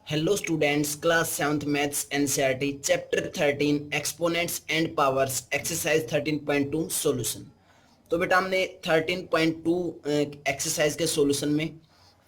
Hello students, class 7th maths NCERT chapter 13 exponents and powers exercise 13.2 solution. तो बेटा हमने 13.2 exercise के solution में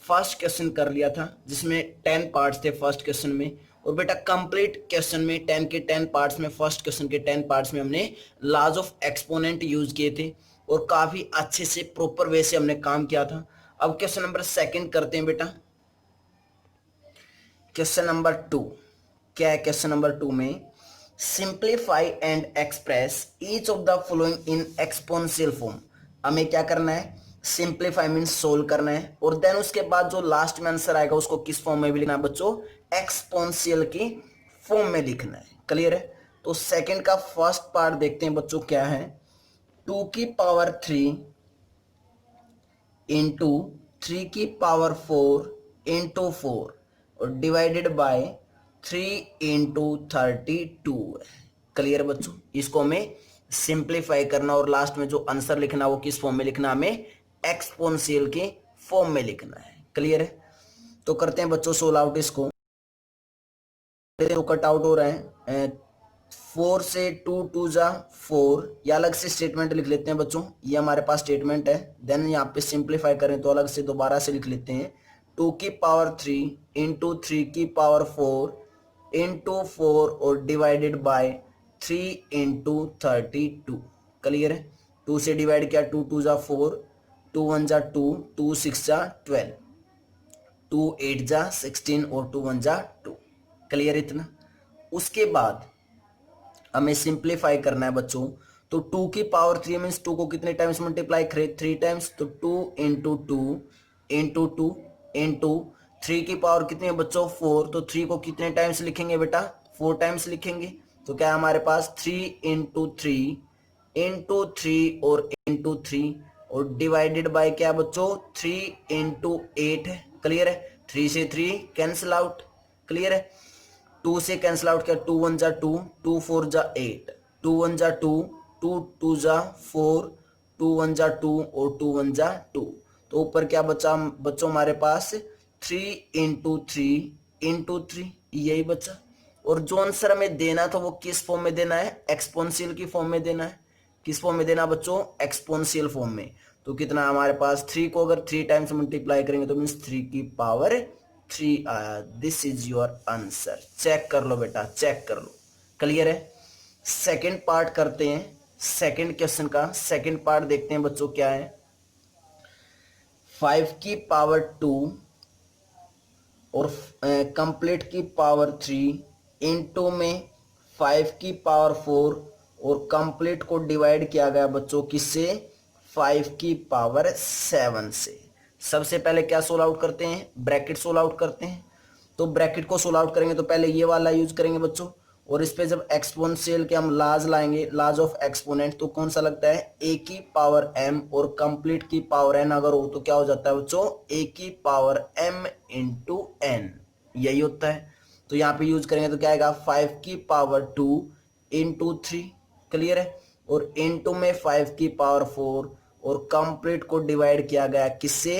फर्स्ट क्वेश्चन कर लिया था, जिसमें 10 पार्ट्स थे फर्स्ट क्वेश्चन में। और बेटा कंप्लीट क्वेश्चन में 10 के 10 पार्ट्स में, फर्स्ट क्वेश्चन के 10 पार्ट्स में हमने लॉज ऑफ एक्सपोनेंट यूज किए थे और काफी अच्छे से प्रॉपर वे से हमने काम किया था। अब क्वेश्चन नंबर सेकंड करते हैं बेटा। क्वेश्चन नंबर 2 क्या है? क्वेश्चन नंबर 2 में simplify and express each of the following in exponential form. हमें क्या करना है? सिंप्लीफाई मींस सोल्व करना है, और देन उसके बाद जो लास्ट में आंसर आएगा उसको किस फॉर्म में भी लिखना है बच्चों? एक्सपोनेंशियल की फॉर्म में लिखना है। क्लियर है? तो सेकंड का फर्स्ट पार्ट देखते हैं बच्चों, क्या है? 2 की पावर 3 इंटू 3 की पावर 4 इंटू 4 और डिवाइडेड बाय 3 इंटू 32 है। क्लियर बच्चों? इसको हमें सिंप्लीफाई करना और लास्ट में जो आंसर लिखना वो किस फॉर्म में लिखना? हमें एक्सपोनेंशियल के फॉर्म में लिखना है। क्लियर है? तो करते हैं बच्चों सोल्व आउट इसको। तो कट आउट हो रहे हैं 4 से 2 टू जा 4, या अलग से स्टेटमेंट लिख लेते हैं बच्चों। ये हमारे पास स्टेटमेंट है। देन यहाँ पे सिंप्लीफाई करें तो अलग से दोबारा से लिख लेते हैं 2 की पावर 3 इंटू 3 की पावर 4 इंटू 4 और डिवाइडेड बाय 3 इंटू 32। क्लियर है? 2 से डिवाइड किया, 2 टू जा 4, 2 1 जा 2, 2 6 जा 12, 2 8 जा 16 और 2 1 जा 2। क्लियर इतना? उसके बाद हमें सिंप्लीफाई करना है बच्चों। तो 2 की पावर 3 मीन्स 2 को कितने टाइम्स मल्टीप्लाई करें? 3 टाइम्स। तो 2 इंटू 2 इंटू 2 इंटू 3 की पावर कितनी है बच्चों? 4। तो 3 को कितने टाइम्स लिखेंगे बेटा? 4 टाइम्स लिखेंगे। तो क्या है हमारे पास? 3 इंटू 3 इंटू 3 और इंटू 3 और डिवाइडेड बाय क्या बच्चों? 3 इंटू 8 है। क्लियर है? 3 से 3 कैंसिल आउट। क्लियर है? 2 से कैंसिल आउट किया, 2 1 जा 2, 2 4 जा 8, 2 1 जा 2, 2 2 जा 4, 2 1 जा 2 और 2 1 जा 2। तो ऊपर क्या बचा बच्चों हमारे पास? 3 इंटू 3 इंटू 3, यही बचा। और जो आंसर हमें देना था वो किस फॉर्म में देना है? एक्सपोनेंशियल की फॉर्म में देना है। किस फॉर्म में देना बच्चों? एक्सपोनेंशियल फॉर्म में। तो कितना हमारे पास? 3 को अगर 3 टाइम्स मल्टीप्लाई करेंगे तो मीन्स 3 की पावर 3 आया। This is your answer. Check कर लो बेटा, चेक कर लो। क्लियर है? सेकंड पार्ट करते हैं। सेकंड क्वेश्चन का सेकंड पार्ट देखते हैं बच्चों, क्या है? 5 की पावर 2 और कंप्लीट की पावर 3 इंटू में 5 की पावर 4 और कंप्लीट को डिवाइड किया गया बच्चों किससे? 5 की पावर 7 से। सबसे पहले क्या सोल्व आउट करते हैं? ब्रैकेट सोल्व आउट करते हैं। तो ब्रैकेट को सोल्व आउट करेंगे तो पहले ये वाला यूज करेंगे बच्चों, और इस पे जब एक्सपोनेंशियल के हम लाज लाएंगे, लाज ऑफ एक्सपोनेंट, तो कौन सा लगता है? ए की पावर एम और कंप्लीट की पावर एन अगर हो तो क्या हो जाता है बच्चों? ए की पावर एम इंटू एन, यही होता है। तो यहाँ पे यूज करेंगे तो क्या आएगा? 5 की पावर 2 इंटू 3। क्लियर है? और इंटू में 5 की पावर 4 और कंप्लीट को डिवाइड किया गया किससे?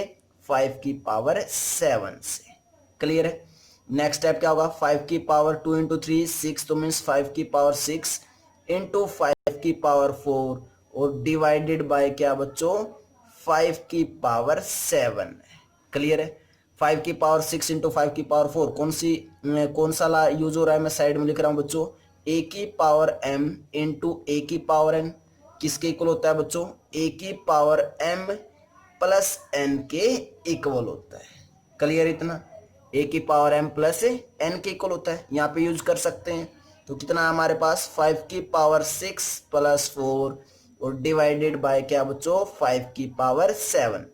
5 की पावर 7 से। क्लियर है? नेक्स्ट स्टेप क्या होगा? 5 की पावर 2 इंटू 3 6, तो मीन्स 5 की पावर 6 इंटू 5 की पावर 4 और डिवाइडेड बाय क्या बच्चों? 5 की पावर 7। क्लियर है? 5 की पावर 6 इंटू 5 की पावर 4 कौन सा ला यूज हो रहा है? मैं साइड में लिख रहा हूं बच्चों, ए की पावर एम इंटू ए की पावर एन। किसके इक्वल होता है बच्चों? ए की पावर एम प्लस एन के इक्वल होता है। क्लियर इतना? ए की पावर एम प्लस एन के इक्वल होता है, यहाँ पे यूज कर सकते हैं। तो कितना हमारे पास? 5 की पावर 6 प्लस 4 और डिवाइडेड बाय क्या बच्चों? 5 की पावर 7।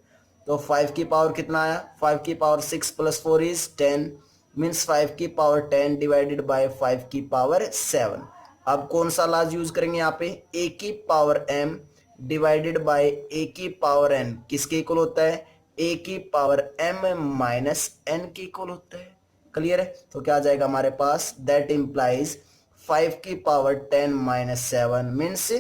तो 5 की पावर कितना आया? 5 की पावर 6 प्लस 4 इज 10, मीन्स 5 की पावर 10 डिवाइडेड बाय 5 की पावर 7। अब कौन सा लाज यूज करेंगे यहाँ पे? ए की पावर एम डिवाइडेड बाय ए की पावर एन किसके इक्वल होता है? ए की पावर एम माइनस एन के इक्वल होता है। क्लियर है? तो क्या आ जाएगा हमारे पास? दैट इंप्लाइज 5 की पावर 10 माइनस 7 मीन्स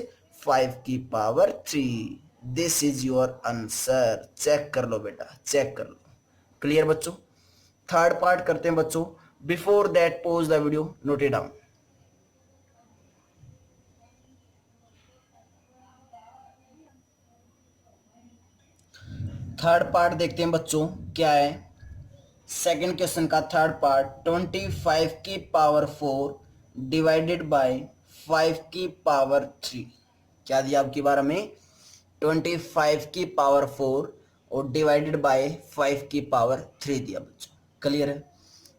5 की power 3। This is your answer. Check कर लो बेटा, चेक कर लो। क्लियर बच्चों? थर्ड पार्ट करते हैं बच्चों। Before that pause the video, note it down. Third part देखते हैं बच्चों क्या है। सेकंड क्वेश्चन का थर्ड पार्ट, 25 की पावर 4 डिवाइडेड बाय 5 की पावर 3। क्या दिया आपकी बार हमें? 25 की पावर 4 और डिवाइडेड बाय 5 की पावर 3 दिया बच्चों। क्लियर है?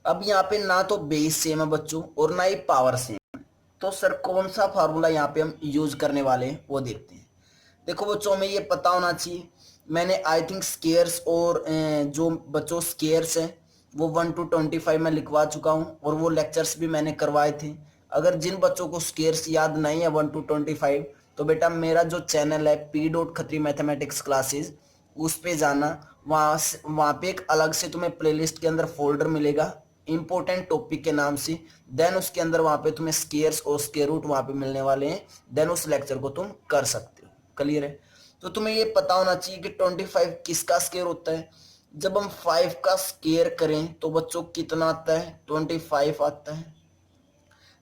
अब यहाँ पे ना तो बेस सेम है बच्चों और ना ही पावर सेम है, तो सर कौन सा फार्मूला यहाँ पे हम यूज करने वाले हैं वो देखते हैं। देखो बच्चों, हमें ये पता होना चाहिए, मैंने आई थिंक स्केयर्स और जो बच्चों स्केयर्स हैं वो 1 to 25 में लिखवा चुका हूँ और वो लेक्चर्स भी मैंने करवाए थे। अगर जिन बच्चों को स्केयर्स याद नहीं है 1 to 25, तो बेटा मेरा जो चैनल है p.खत्री मैथमेटिक्स क्लासेस, उस पे जाना, वहाँ पे एक अलग से तुम्हें प्लेलिस्ट के अंदर फोल्डर मिलेगा इंपॉर्टेंट टॉपिक के नाम से। देन उसके अंदर वहाँ पे तुम्हें स्केयर्स और स्केयर रूट वहाँ पे मिलने वाले हैं। देन उस लेक्चर को तुम कर सकते हो। क्लियर है? तो तुम्हें ये पता होना चाहिए कि 25 किसका स्केयर होता है। जब हम 5 का स्केयर करें तो बच्चों कितना आता है? 25 आता है।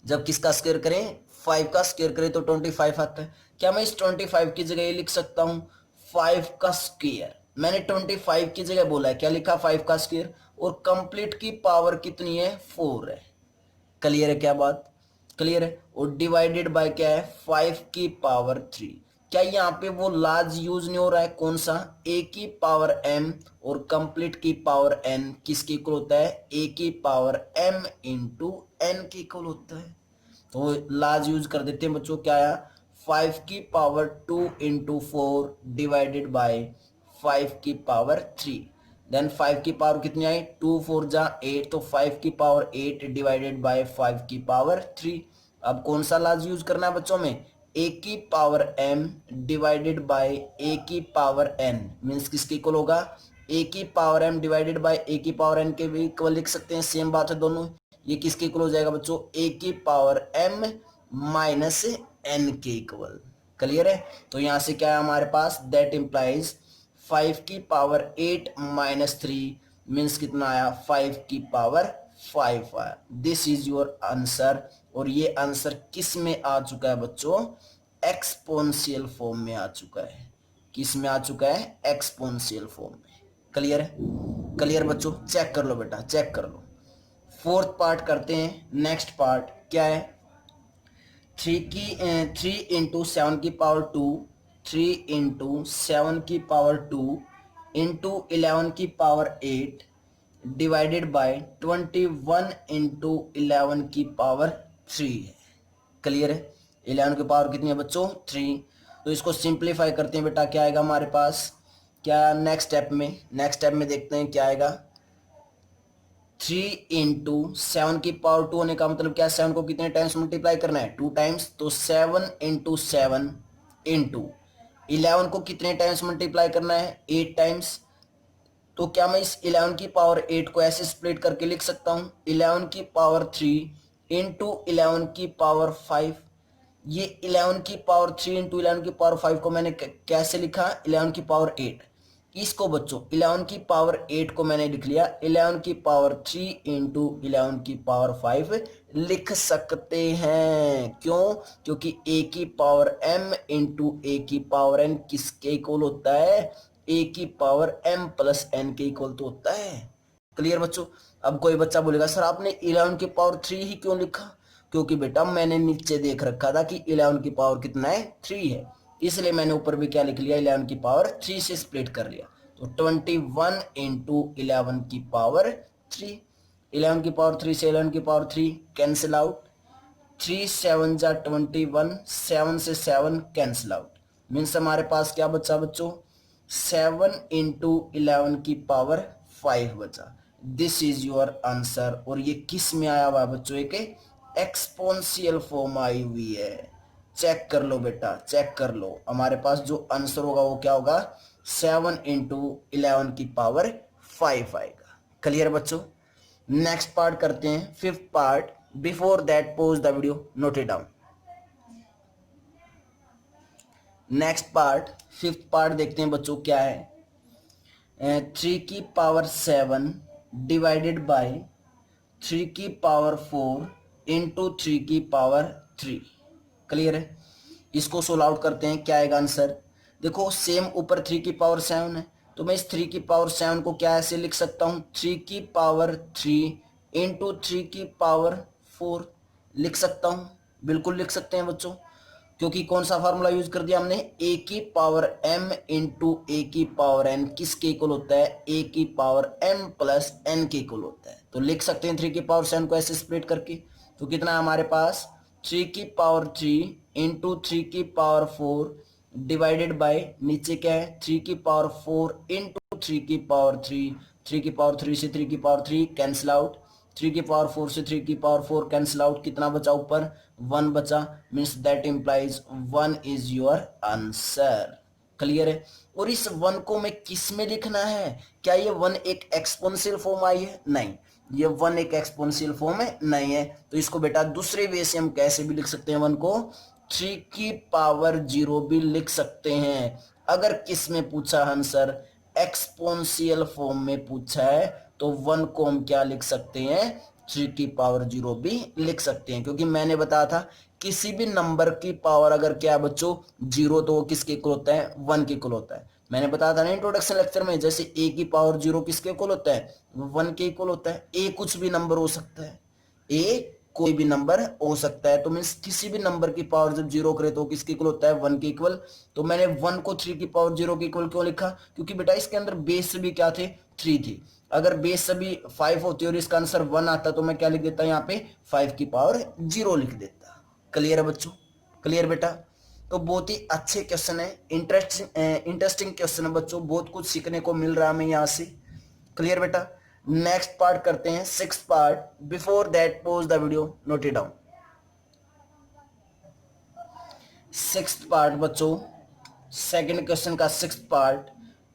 जब किसका स्केयर करें? 5 का स्केयर करें तो 25 आता है। क्या मैं इस 25 की जगह ये लिख सकता हूं 5 का स्केयर? मैंने 25 की जगह बोला है, क्या लिखा? 5 का स्केयर। और कंप्लीट की पावर कितनी है? 4 है। क्लियर है क्या बात? क्लियर है? और डिवाइडेड बाय क्या है? 5 की पावर 3। क्या यहाँ पे वो लार्ज यूज नहीं हो रहा है? कौन सा? a की पावर m और कंप्लीट की पावर n किसके इक्वल होता है? a की पावर m इंटू n के इक्वल होता है। तो लार्ज यूज कर देते हैं बच्चों। क्या आया? 5 की पावर 2 इंटू 4 डिवाइडेड बाय 5 की पावर 3। देन 5 की पावर कितनी आई? 2 4 जा 8, तो 5 की पावर 8 डिवाइडेड बाय 5 की पावर 3। अब कौन सा लार्ज यूज करना है बच्चों में? a की power m divided by a की पावर n मीन्स किसके इक्वल होगा? a की power m divided by a की पावर n के भी इक्वल लिख सकते हैं, सेम बात है दोनों। ये किसके इक्वल हो जाएगा बच्चों? a की पावर m माइनस n के इक्वल। क्लियर है? तो यहां से क्या है हमारे पास? दैट इंप्लाइज 5 की पावर 8 माइनस 3 मीन्स कितना आया? 5 की पावर 5 आया। This is your answer. और ये आंसर किस में आ चुका है बच्चों? एक्सपोनेंशियल फॉर्म में आ चुका है। किस में आ चुका है? एक्सपोनेंशियल फॉर्म में। क्लियर है? क्लियर बच्चों? चेक कर लो बेटा, चेक कर लो। फोर्थ पार्ट करते हैं। नेक्स्ट पार्ट क्या है? 3 इंटू 7 की पावर 2, 3 इंटू 7 की पावर 2 इंटू 11 की पावर 8 डिवाइडेड बाय 21 इंटू 11 की पावर 3 है। क्लियर है? 11 की पावर कितनी है बच्चों? 3। तो इसको सिंप्लीफाई करते हैं बेटा, क्या आएगा हमारे पास? क्या नेक्स्ट स्टेप में देखते हैं क्या आएगा। 3 इंटू 7 की पावर 2 होने का मतलब क्या? 7 को कितने टाइम्स मल्टीप्लाई करना है? 2 टाइम्स। तो 7 इंटू 7 इंटू 11 को कितने टाइम्स मल्टीप्लाई करना है? 8 टाइम्स। तो क्या मैं इस 11 की पावर 8 को ऐसे स्प्लिट करके लिख सकता हूं? 11 की पावर 3 इंटू 11 की पावर 5। ये 11 की पावर 3 इंटू 11 की पावर 5 को मैंने कैसे लिखा? 11 की पावर 8। इसको बच्चों 11 की पावर 8 को मैंने लिख लिया 11 की पावर 3 इंटू 11 की पावर 5 लिख सकते हैं। क्यों? क्योंकि a की पावर m इंटू a की पावर n किसके इक्वल होता है? a की पावर m प्लस n के इक्वल तो होता है। क्लियर बच्चों? अब कोई बच्चा बोलेगा सर आपने 11 की पावर 3 ही क्यों लिखा? क्योंकि बेटा मैंने नीचे देख रखा था कि 11 की पावर कितना है? 3 है, इसलिए मैंने ऊपर भी क्या लिख लिया? 11 की पावर 3 से स्प्लिट कर लिया। तो 21 इंटू 11 की पावर 3। 11 की पावर 3 से 11 की पावर 3 कैंसिल आउट। 3 7 जा 21, 7 से 7 कैंसिल आउट। मीन्स हमारे पास क्या बचा बच्चों? 7 इंटू 11 की पावर 5 बचा। This is your answer. और ये किस में आया हुआ है बच्चों? एक एक्सपोनेंशियल फॉर्म आई हुई है। चेक कर लो बेटा, चेक कर लो। हमारे पास जो आंसर होगा वो क्या होगा? 7 इंटू 11 की पावर 5 आएगा। क्लियर बच्चों? नेक्स्ट पार्ट करते हैं, fifth part. Before that pause the video, note it down. Next part, fifth part देखते हैं बच्चों क्या है। 3 की पावर 7 डिवाइडेड बाय 3 की पावर 4 इंटू 3 की पावर 3। क्लियर है? इसको सोल्व आउट करते हैं, क्या आएगा आंसर? देखो सेम ऊपर 3 की पावर 7 है, तो मैं इस 3 की पावर 7 को क्या ऐसे लिख सकता हूँ, 3 की पावर 3 इंटू 3 की पावर 4 लिख सकता हूँ। बिल्कुल लिख सकते हैं बच्चों, क्योंकि कौन सा फार्मूला यूज कर दिया हमने, ए की पावर m इंटू ए की पावर n किसके इक्वल होता है, ए की पावर m प्लस n के इक्वल होता है। तो लिख सकते हैं 3 की पावर 7 को ऐसे स्प्लिट करके, तो कितना है हमारे पास, 3 की पावर 3 इंटू 3 की पावर 4 डिवाइडेड बाय नीचे क्या है, 3 की पावर 4 इंटू 3 की पावर 3, 3 की पावर 3 से 3 की पावर 3 कैंसिल आउट, 3 की पावर 4 से 3 की पावर 4 कैंसिल आउट, कितना बचा ऊपर, 1 बचा, means that implies 1 is your answer. Clear है? और इस 1 को मैं किस में लिखना है, क्या ये 1 एक एक्सपोनेंशियल फॉर्म आई है, नहीं, ये 1 एक एक्सपोनेंशियल फॉर्म है नहीं है। तो इसको बेटा दूसरे वे से हम कैसे भी लिख सकते हैं, 1 को 3 की पावर 0 भी लिख सकते हैं। अगर किस में पूछा आंसर, एक्सपोनेंशियल फॉर्म में पूछा है, तो 1 को हम क्या लिख सकते हैं, 3 की पावर 0 भी लिख सकते हैं। क्योंकि मैंने बताया था किसी भी नंबर की पावर अगर क्या बच्चों 0, तो वो किसके इक्वल होता है, 1 के इक्वल होता है। मैंने बताया था ना इंट्रोडक्शन लेक्चर में, जैसे ए की पावर 0 किसके इक्वल होता है, 1 के इक्वल होता है। ए कुछ भी नंबर हो सकता है, ए कोई भी नंबर हो सकता है, तो मीन्स किसी भी नंबर की पावर जब 0 करे तो किसके इक्वल होता है, 1 के इक्वल। तो मैंने 1 को 3 की पावर 0 के इक्वल क्यों लिखा, क्योंकि बेटा इसके अंदर बेस भी क्या थे, 3 थी। अगर बेस सभी 5 होती और इसका आंसर 1 आता, तो मैं क्या लिख देता यहाँ पे, 5 की पावर 0 लिख देता। क्लियर है बच्चों? क्लियर बेटा? तो बहुत ही अच्छे क्वेश्चन है, इंटरेस्टिंग क्वेश्चन है बच्चों, बहुत कुछ सीखने को मिल रहा है हमें यहाँ से। क्लियर बेटा? नेक्स्ट पार्ट करते हैं, 6th part. Before that pause the video, note it down. 6th part बच्चों, सेकंड क्वेश्चन का 6th पार्ट,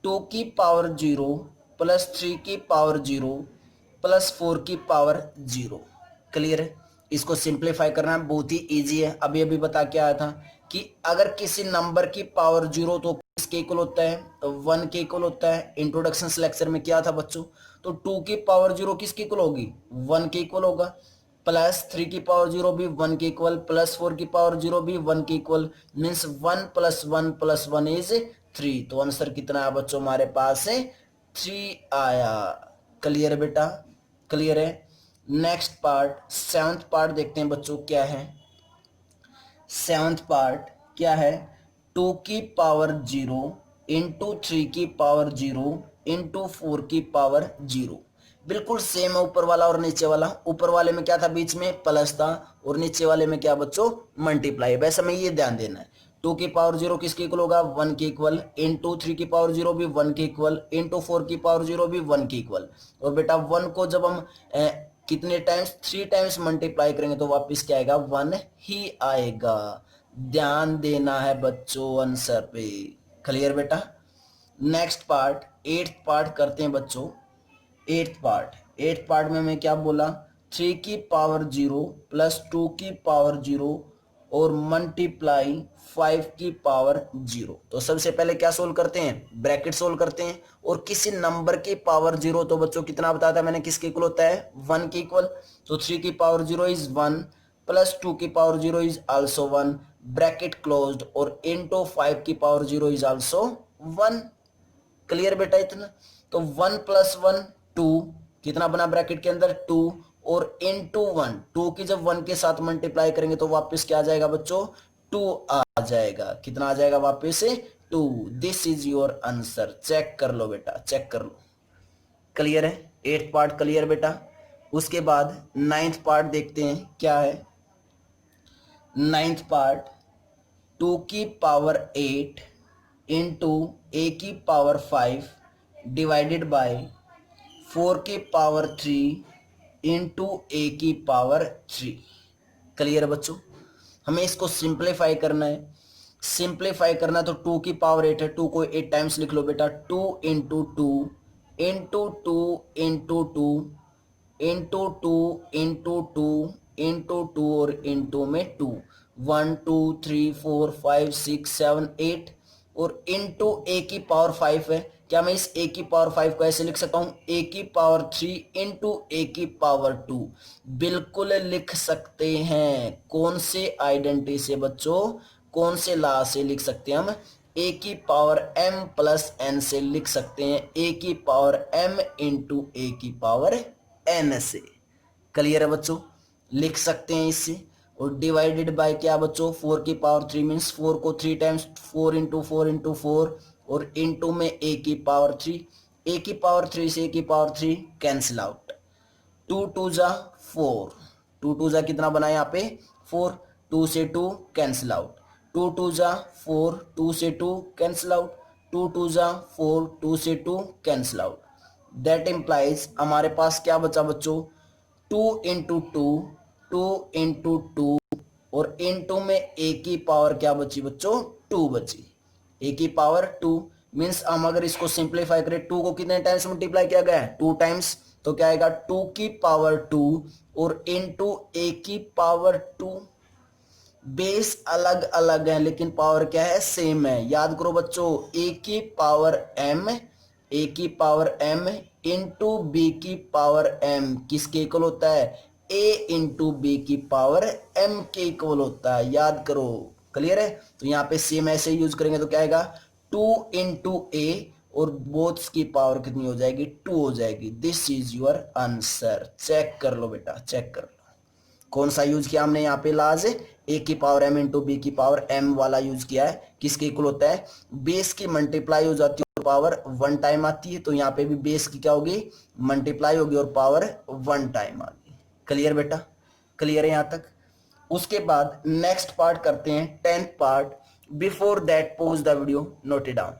2 की पावर 0 प्लस 3 की पावर 0 प्लस 4 की पावर 0। क्लियर है? इसको सिंप्लीफाई करना बहुत ही इजी है। अभी अभी बता के आया था कि अगर किसी नंबर की पावर 0 तो किसके इक्वल होता है, 1 के इक्वल होता है। इंट्रोडक्शन लेक्चर में क्या था बच्चों, तो 2 की पावर 0 किसके इक्वल होगी, 1 के इक्वल होगा, प्लस 3 की पावर 0 भी 1 के इक्वल, प्लस 4 की पावर 0 भी 1 के equal, means 1 plus 1 plus 1 is 3। तो आंसर कितना है बच्चों हमारे पास है, 3 आया। क्लियर है बेटा? क्लियर है? नेक्स्ट पार्ट 7th पार्ट देखते हैं बच्चों, क्या है 7th पार्ट, क्या है, 2 की पावर 0 इंटू 3 की पावर 0 इंटू 4 की पावर 0। बिल्कुल सेम है ऊपर वाला और नीचे वाला। ऊपर वाले में क्या था, बीच में प्लस था, और नीचे वाले में क्या बच्चों, मल्टीप्लाई। वैसे में ये ध्यान देना है, 2 की पावर 0 किसके इक्वल होगा, 1 के इक्वल, इंटू 3 की पावर 0 भी 1 के इक्वल, इंटू 4 की पावर 0 भी 1 के इक्वल। और बेटा 1 को जब हम कितने टाइम्स, 3 टाइम्स मल्टीप्लाई करेंगे तो वापस क्या आएगा, 1 ही आएगा। ध्यान देना है बच्चों आंसर पे। क्लियर बेटा? नेक्स्ट पार्ट 8th पार्ट करते हैं बच्चों। 8th पार्ट में मैं क्या बोला, 3 की पावर 0 प्लस 2 की पावर 0 और मल्टीप्लाई 5 की पावर 0। तो सबसे पहले क्या सोल्व करते हैं, ब्रैकेट सोल्व करते हैं। और किसी नंबर की पावर 0 तो बच्चों कितना बताया था मैंने, किसके इक्वल होता है, 1 के इक्वल। तो 3 की पावर 0 इज 1 प्लस 2 की power 0 is also 1, bracket closed, और इंटू 5 की पावर 0 इज आल्सो 1। क्लियर बेटा? इतना तो 1 प्लस 1 2, कितना बना ब्रैकेट के अंदर 2, और इनटू 1, 2 की जब 1 के साथ मल्टीप्लाई करेंगे तो वापस क्या आ जाएगा बच्चों, 2 आ जाएगा। कितना आ जाएगा वापस से, 2। This is your answer. Check कर लो बेटा, चेक कर लो। क्लियर है? 8th पार्ट क्लियर बेटा? उसके बाद 9th पार्ट देखते हैं, क्या है 9th पार्ट, 2 की पावर 8 इंटू ए की पावर 5 डिवाइडेड बाय 4 की पावर 3 इंटू ए की पावर 3। क्लियर है बच्चों? हमें इसको सिंप्लीफाई करना है। सिंप्लीफाई करना तो 2 की पावर 8 है, 2 को 8 टाइम्स लिख लो बेटा, 2 into 2 into 2 into 2 into 2 into 2 into 2 और इंटू में 2, 1 2 3 4 5 6 7 8, और इंटू ए की पावर 5 है, क्या मैं इस a की पावर 5 को ऐसे लिख सकता हूं, a की पावर 3 इंटू a की पावर 2? बिल्कुल लिख सकते हैं। कौन से आइडेंटिटी से बच्चों, कौन से लॉ से लिख सकते हैं हम? a की पावर m प्लस n से लिख सकते हैं, a की पावर m इंटू a की पावर n से। क्लियर है बच्चों, लिख सकते हैं इससे। और डिवाइडेड बाय क्या बच्चों, 4 की पावर 3 मीन्स 4 को 3 टाइम्स, 4 इंटू 4 इंटू 4, और इंटू में a की पावर 3, a की पावर 3 से a की पावर 3 कैंसिल आउट, 2 टू जा 4, 2 टू जा कितना बना यहाँ पे 4, 2 से 2 कैंसिल आउट, 2 टू जा 4, 2 से 2 कैंसिल आउट, 2 टू जा 4, 2 से 2 कैंसिल आउट। दैट इम्प्लाइज हमारे पास क्या बचा बच्चों, 2 इंटू 2, 2 इंटू 2, और इंटू में a की पावर क्या बची बच्चों, 2 बची। a की पावर 2 मीन्स हम अगर इसको सिंप्लीफाई करें, 2 को कितने टाइम्स मल्टीप्लाई किया गया है, 2 टाइम्स, तो क्या आएगा 2 की पावर 2 और इंटू a की पावर 2। बेस अलग अलग है लेकिन पावर क्या है, सेम है। याद करो बच्चों, a की पावर m, a की पावर m इंटू बी की पावर m किसके इक्वल होता है, a इंटू बी की पावर m के इक्वल होता है। याद करो, क्लियर है। तो यहाँ पे सेम ऐसे यूज करेंगे तो क्या आएगा, 2 इंटू a, और बोथ की पावर कितनी हो जाएगी, 2 हो जाएगी। This is your answer. Check कर लो बेटा, चेक कर लो कौन सा यूज किया हमने यहाँ पे लाज, ए की पावर m इंटू बी की पावर m वाला यूज किया है। किसके इक्वल होता है, बेस की मल्टीप्लाई हो जाती है और पावर 1 टाइम आती है, तो यहाँ पे भी बेस की क्या होगी, मल्टीप्लाई होगी और पावर 1 टाइम आ गई। क्लियर बेटा, क्लियर है यहाँ तक। उसके बाद नेक्स्ट पार्ट करते हैं 10th part. Before that pause the video, note it down.